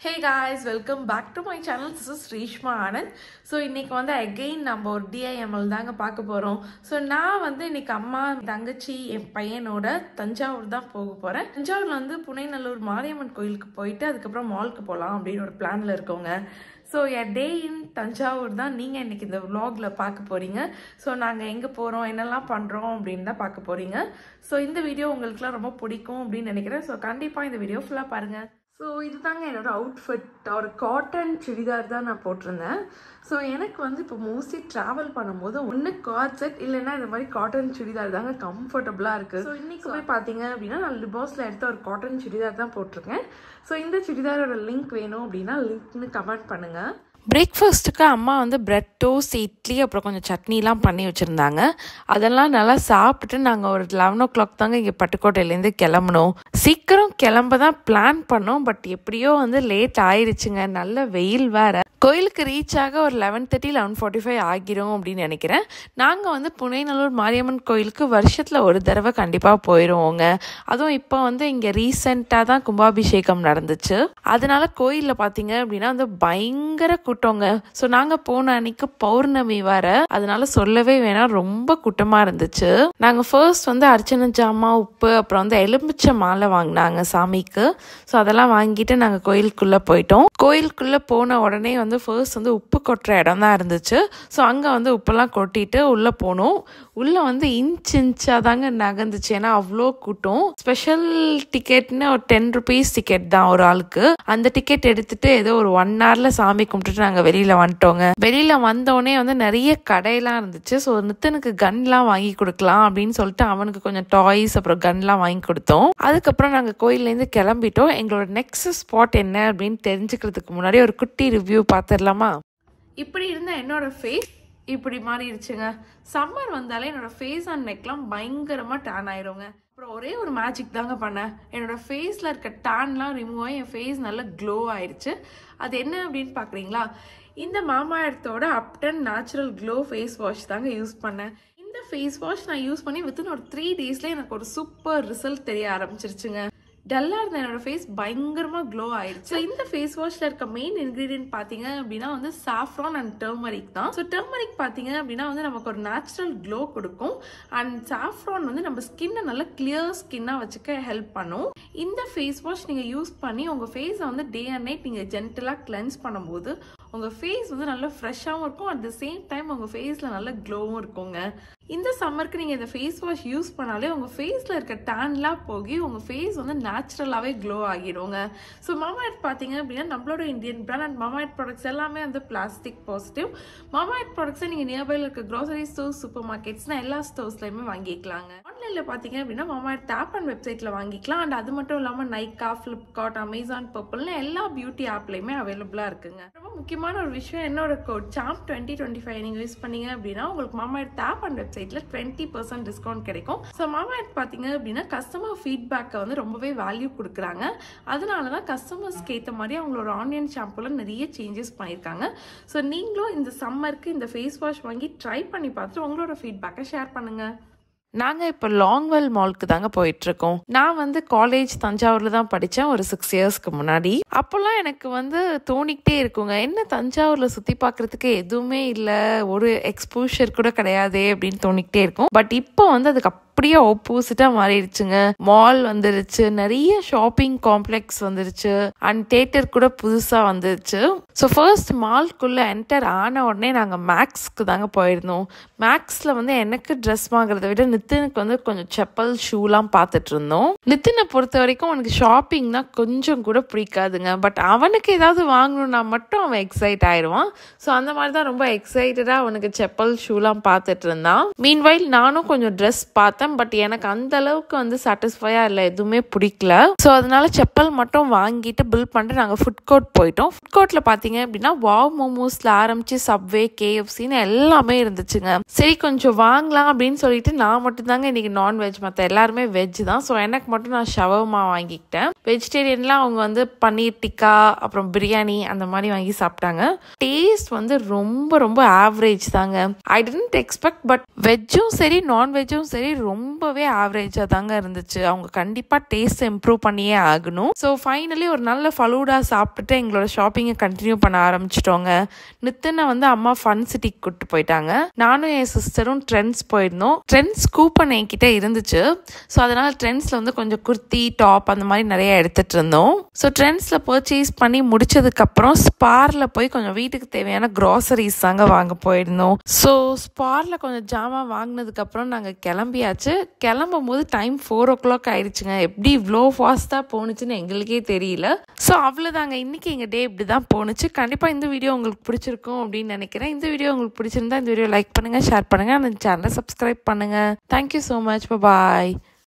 Hey guys, welcome back to my channel. This is Reshma Anand. So இன்னைக்கு வந்து again நம்ம ஒரு DIML தாங்க பார்க்க போறோம். So நான் வந்து இன்னைக்கு அம்மா தங்கச்சி என் பையனோட தஞ்சாவூர் தான் போக போறேன். தஞ்சாவூர்ல வந்து புனைநல்லூர் மாரியம்மன் கோயிலுக்கு போயிட்டு அதுக்கப்புறம் மாலுக்கு போகலாம் அப்படின்னு ஒரு பிளான்ல இருக்கோங்க. ஸோ எ டே இன் தஞ்சாவூர் தான் நீங்கள் இன்றைக்கி இந்த vlogல பார்க்க போகிறீங்க. ஸோ நாங்கள் எங்கே போகிறோம் என்னெல்லாம் பண்ணுறோம் அப்படின்னு தான் பார்க்க போகிறீங்க. ஸோ இந்த வீடியோ உங்களுக்குலாம் ரொம்ப பிடிக்கும் அப்படின்னு நினைக்கிறேன். ஸோ கண்டிப்பாக இந்த வீடியோ ஃபுல்லாக பாருங்கள். ஸோ இதுதாங்க என்னோட அவுட்ஃபிட். ஒரு காட்டன் சுடிதார் தான் நான் போட்டிருந்தேன். ஸோ எனக்கு வந்து இப்போ மோஸ்ட்லி ட்ராவல் பண்ணும்போது ஒன்று காட் செட் இல்லைன்னா இந்த மாதிரி காட்டன் சுடிதார் தாங்க கம்ஃபர்டபுளாக இருக்குது. ஸோ இன்றைக்கி போய் பார்த்தீங்க அப்படின்னா நான் லிபாஸில் எடுத்த ஒரு காட்டன் சுடிதார் தான் போட்டிருக்கேன். ஸோ இந்த சுடிதாரோட லிங்க் வேணும் அப்படின்னா லிங்க்னு கமெண்ட் பண்ணுங்கள். பிரேக்ஃபாஸ்ட்டுக்கு அம்மா வந்து பிரெட் டோஸ்ட் இட்லி அப்புறம் கொஞ்சம் சட்னிலாம் பண்ணி வச்சுருந்தாங்க. அதெல்லாம் நல்லா சாப்பிட்டு நாங்கள் ஒரு 11 o'clock தாங்க இங்கே பட்டுக்கோட்டையிலேருந்து கிளம்பணும். சீக்கிரம் கிளம்ப தான் பிளான் பண்ணோம். பட் எப்படியோ வந்து லேட் ஆயிடுச்சுங்க. நல்ல வெயில் வேறு. கோயிலுக்கு ரீச் ஆக ஒரு 11:30 11:45 ஆகிரும் அப்படின்னு நினைக்கிறேன். நாங்கள் வந்து புனைநல்லூர் மாரியம்மன் கோயிலுக்கு வருஷத்தில் ஒரு தடவை கண்டிப்பாக போயிடுவோங்க. அதுவும் இப்போ வந்து இங்கே ரீசெண்டாக தான் கும்பாபிஷேகம் நடந்துச்சு. அதனால கோயிலில் பார்த்தீங்க அப்படின்னா வந்து பயங்கர கூட்டங்க. ஸோ நாங்கள் போன அன்னைக்கு பௌர்ணமி வர, அதனால சொல்லவே வேணாம், ரொம்ப கூட்டமாக இருந்துச்சு. நாங்கள் ஃபர்ஸ்ட் வந்து அர்ச்சனை ஜாமா உப்பு அப்புறம் வந்து எலுமிச்சை மாலை வாங்கினாங்க சாமிக்கு. ஸோ அதெல்லாம் வாங்கிட்டு நாங்கள் கோயிலுக்குள்ளே போயிட்டோம். கோயிலுக்குள்ளே போன உடனே வந்து ஃபர்ஸ்ட் வந்து உப்பு கொட்டுற இடம் தான் இருந்துச்சு. ஸோ அங்கே வந்து உப்பெல்லாம் கொட்டிட்டு உள்ளே போனோம். உள்ளே வந்து இன்ச்சாக தாங்க நகர்ந்துச்சு. ஏன்னா அவ்வளோ கூட்டம். ஸ்பெஷல் டிக்கெட்னு ஒரு 10 rupees டிக்கெட் தான் ஒரு ஆளுக்கு. அந்த டிக்கெட் எடுத்துட்டு ஏதோ ஒரு 1 hourல சாமி கும்பிட்டுட்டு நாங்கள் வெளியில் வந்துட்டோங்க. வெளியில் வந்தோடனே வந்து நிறைய கடையெல்லாம் இருந்துச்சு. ஸோ நித்தனுக்கு கன்லாம் வாங்கி கொடுக்கலாம் அப்படின்னு சொல்லிட்டு அவனுக்கு கொஞ்சம் டாய்ஸ் அப்புறம் கன்லாம் வாங்கி கொடுத்தோம். அதுக்கப்புறம் நாங்கள் கோயிலேருந்து கிளம்பிட்டோம். எங்களோட நெக்ஸ்ட் ஸ்பாட் என்ன அப்படின்னு தெரிஞ்சுக்கிறதுக்கு முன்னாடி ஒரு குட்டி ரிவ்யூ பார்த்துடலாமா? இப்படி இருந்த என்னோட ஃபேஸ் இப்படி மாறிடுச்சுங்க. சம்மர் வந்தாலே என்னோட ஃபேஸ் அண்ட் நெக்லாம் பயங்கரமாக டேன் ஆயிருங்க. அப்புறம் ஒரே ஒரு மேஜிக் தாங்க பண்ணேன். என்னோட ஃபேஸில் இருக்க டேன்லாம் ரிமூவ் ஆகி என் ஃபேஸ் நல்லா க்ளோ ஆயிடுச்சு. அது என்ன அப்படின்னு பார்க்குறீங்களா? இந்த மாமா எர்த்தோட அப்டன் நேச்சுரல் க்ளோ ஃபேஸ் வாஷ் தாங்க யூஸ் பண்ணேன். இந்த ஃபேஸ் வாஷ் நான் யூஸ் பண்ணி வித்தின் ஒரு 3 daysல எனக்கு ஒரு சூப்பர் ரிசல்ட் தெரிய ஆரம்பிச்சிருச்சுங்க. டல்லாக இருந்த என்னோட ஃபேஸ் பயங்கரமாக க்ளோ ஆயிடுச்சு. ஸோ இந்த ஃபேஸ் வாஷில் இருக்க மெயின் இன்க்ரீடியன்ட் பார்த்தீங்க அப்படின்னா வந்து சாஃப்ரான் அண்ட் டர்மரிக் தான். ஸோ டர்மரிக் பார்த்தீங்க அப்படின்னா வந்து நமக்கு ஒரு நேச்சுரல் க்ளோ கொடுக்கும். அண்ட் சாஃப்ரான் வந்து நம்ம ஸ்கின்னை நல்லா கிளியர் ஸ்கின்னாக வச்சுக்க ஹெல்ப் பண்ணும். இந்த ஃபேஸ் வாஷ் நீங்கள் யூஸ் பண்ணி உங்கள் ஃபேஸை வந்து டே அண்ட் நைட் நீங்கள் ஜென்டலாக கிளென்ஸ் பண்ணும்போது உங்கள் ஃபேஸ் வந்து நல்லா ஃப்ரெஷ்ஷாகவும் இருக்கும். அட் த சேம் டைம் உங்கள் ஃபேஸில் நல்ல க்ளோவும் இருக்குங்க. இந்த சம்மருக்கு நீங்கள் இந்த ஃபேஸ் வாஷ் யூஸ் பண்ணாலே உங்கள் ஃபேஸில் இருக்க டேன்லாம் போகி உங்கள் ஃபேஸ் வந்து நேச்சுரலாகவே க்ளோ ஆகிடுங்க. ஸோ மாமா எர்த் பார்த்தீங்க அப்படின்னா நம்மளோட இந்தியன் பிராண்ட் அண்ட் மாமா எர்த் ப்ராடக்ட்ஸ் எல்லாமே வந்து பிளாஸ்டிக் பாசிட்டிவ். மாமா எர்த் ப்ராடக்ட்ஸை நீங்கள் நியர்பையில் இருக்க க்ரோசரி ஸ்டோர்ஸ் சூப்பர் மார்க்கெட்ஸ்னால் எல்லா ஸ்டோர்ஸ்லையுமே வாங்கிக்கலாங்க. ஆன்லைனில் பார்த்தீங்க அப்படின்னா மாமா எர்த் ஆப் அண்ட் வெப்சைட்டில் வாங்கிக்கலாம். அண்ட் அது மட்டும் இல்லாமல் நைக்கா, ஃப்ளிப்கார்ட், அமேசான், பர்பிள்னு எல்லா பியூட்டி ஆப்லையுமே அவைலபிளாக இருக்குங்க. ரொம்ப முக்கியமான ஒரு விஷயம், என்னோட கோட் சாம்ப் 2025 நீங்கள் யூஸ் பண்ணீங்க அப்படின்னா உங்களுக்கு மாமா எர்த் ஆப் அண்ட் வெப்சைட்ல 20% டிஸ்கவுண்ட் கிடைக்கும். ஸோ மாமா எர்த் பார்த்தீங்க அப்படின்னா கஸ்டமர் ஃபீட்பேக்கை வந்து ரொம்பவே வேல்யூ கொடுக்குறாங்க. அதனால தான் கஸ்டமர்ஸ்க்கு ஏற்ற மாதிரி அவங்களோட ஆனியன் ஷாம்புல நிறைய சேஞ்சஸ் பண்ணியிருக்காங்க. ஸோ நீங்களும் இந்த சம்மருக்கு இந்த ஃபேஸ் வாஷ் வாங்கி ட்ரை பண்ணி பார்த்துட்டு உங்களோட ஃபீட்பேக்கை ஷேர் பண்ணுங்க. நாங்கள் இப்போ லாங்வெல் மாலுக்கு தாங்க போயிட்டுருக்கோம். நான் வந்து காலேஜ் தஞ்சாவூரில் தான் படித்தேன் ஒரு 6 yearsக்கு முன்னாடி. அப்போல்லாம் எனக்கு வந்து தோணிக்கிட்டே இருக்குங்க, என்ன தஞ்சாவூரில் சுற்றி பார்க்குறதுக்கு எதுவுமே இல்லை, ஒரு எக்ஸ்போஷர் கூட கிடையாது அப்படின்னு தோணிக்கிட்டே இருக்கும். பட் இப்போ வந்து அதுக்கு அப்படியே ஆப்போசிட்டாக மாறிடுச்சுங்க. மால் வந்துருச்சு, நிறைய ஷாப்பிங் காம்ப்ளெக்ஸ் வந்துருச்சு, அண்ட் தியேட்டர் கூட புதுசாக வந்துருச்சு. ஸோ ஃபர்ஸ்ட் மால்குள்ளே என்டர் ஆன உடனே நாங்கள் மேக்ஸ்க்கு தாங்க போயிருந்தோம். மேக்ஸில் வந்து எனக்கு ட்ரெஸ் வாங்குறத விட நித்தினுக்கு வந்து கொஞ்சம் செப்பல் ஷூலாம் பார்த்துட்டு இருந்தோம். நித்தினை பொறுத்த வரைக்கும் அவனுக்கு ஷாப்பிங்னா கொஞ்சம் கூட பிடிக்காதுங்க. பட் அவனுக்கு ஏதாவது வாங்கணும்னா மட்டும் அவன் எக்ஸைட் ஆயிடுவான். ஸோ அந்த மாதிரி தான் ரொம்ப எக்ஸைட்டடாக அவனுக்கு செப்பல் ஷூலாம் பார்த்துட்டு இருந்தான். மீன்வைல் நானும் கொஞ்சம் ட்ரெஸ் பார்த்தேன். பட் எனக்கு அந்த அளவுக்கு வந்து சாட்டிஸ்ஃபையாக இல்லை, எதுவுமே பிடிக்கல. ஸோ அதனால செப்பல் மட்டும் வாங்கிட்டு பில் பண்ணிட்டு நாங்கள் ஃபுட் கோர்ட் போயிட்டோம். ஃபுட் கோர்ட்டில் பார்த்தீங்க அப்படின்னா வாவ் மோமோஸ்ல ஆரம்பிச்சு சப்வே, KFCன்னு எல்லாமே இருந்துச்சுங்க. சரி கொஞ்சம் வாங்கலாம் அப்படின்னு சொல்லிட்டு நான் மட்டும் தாங்க இன்னைக்கு நான்வெஜ், மற்ற எல்லாருமே வெஜ் தான். ஸோ எனக்கு மட்டும் நான் ஷவர்மா வாங்கிக்கிட்டேன். வெஜிடேரியன்லாம் அவங்க வந்து பன்னீர் டிக்கா அப்புறம் பிரியாணி அந்த மாதிரி வாங்கி சாப்பிட்டாங்க. டேஸ்ட் வந்து ரொம்ப ரொம்ப ஆவரேஜ் தாங்க. I didn't expect. பட் வெஜ்ஜும் சரி நான்வெஜ்ஜும் சரி ரொம்பவே ஆவரேஜாக தாங்க இருந்துச்சு. அவங்க கண்டிப்பாக டேஸ்ட் இம்ப்ரூவ் பண்ணியே ஆகணும். ஸோ ஃபைனலி ஒரு நல்ல ஃபலூடா சாப்பிட்டுட்டு எங்களோட ஷாப்பிங்கை கண்டினியூ பண்ண ஆரம்பிச்சிட்டோங்க. நித்தினை வந்து அம்மா ஃபன் சிட்டிக்கு கூப்பிட்டு போயிட்டாங்க. நானும் என் சிஸ்டரும் ட்ரெண்ட்ஸ் போயிருந்தோம். ட்ரெண்ட்ஸ் கூப்பன் என்கிட்ட இருந்துச்சு. ஸோ அதனால் ட்ரெண்ட்ஸில் வந்து கொஞ்சம் குர்த்தி டாப் அந்த மாதிரி நிறைய எடுத்துகிட்டு இருந்தோம். ஸோ ட்ரெண்ட்ஸில் பர்ச்சேஸ் பண்ணி முடிச்சதுக்கப்புறம் ஸ்பாரில் போய் கொஞ்சம் வீட்டுக்கு தேவையான க்ராசரிஸ் தாங்க வாங்க போயிருந்தோம். ஸோ ஸ்பாரில் கொஞ்சம் ஜாமான் வாங்கினதுக்கப்புறம் நாங்கள் கிளம்பியாச்சு. கிளம்பும் போது டைம் 4 o'clock ஆயிடுச்சுங்க. எப்படி இவ்வளோ ஃபாஸ்ட்டாக போணுச்சுன்னு எங்களுக்கே தெரியல. ஸோ அவ்வளோதாங்க, இன்றைக்கி எங்கள் டே இப்படி தான் போணுச்சு. கண்டிப்பாக இந்த வீடியோ உங்களுக்கு பிடிச்சிருக்கும் அப்படின்னு நினைக்கிறேன். இந்த வீடியோ உங்களுக்கு பிடிச்சிருந்தா இந்த வீடியோ லைக் பண்ணுங்கள், ஷேர் பண்ணுங்கள், அந்த சேனலை சப்ஸ்கிரைப் பண்ணுங்கள். Thank you so much. பாய்.